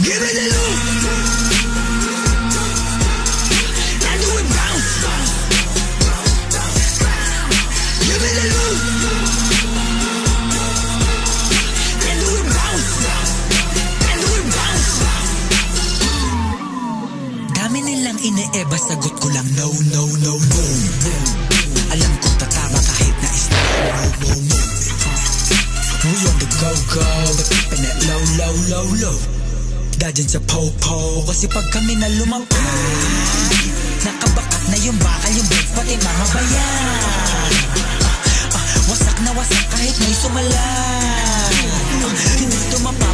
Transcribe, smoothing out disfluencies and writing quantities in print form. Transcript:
Give me the loot. And do it bounce. Give me the loot. And do it bounce. And do it bounce. Dami nilang ine-eba, sagot ko lang no, no, no, no. Alam kong tatama kahit na no, no, no. We on the go-go, but keeping it low, low, low, low. Dadyan sa po-po, kasi pag kami na lumapag, nakabakat na yung bakal, yung beds, pati mga bayan. Wasak na wasak kahit may sumalan. Hindi tumapa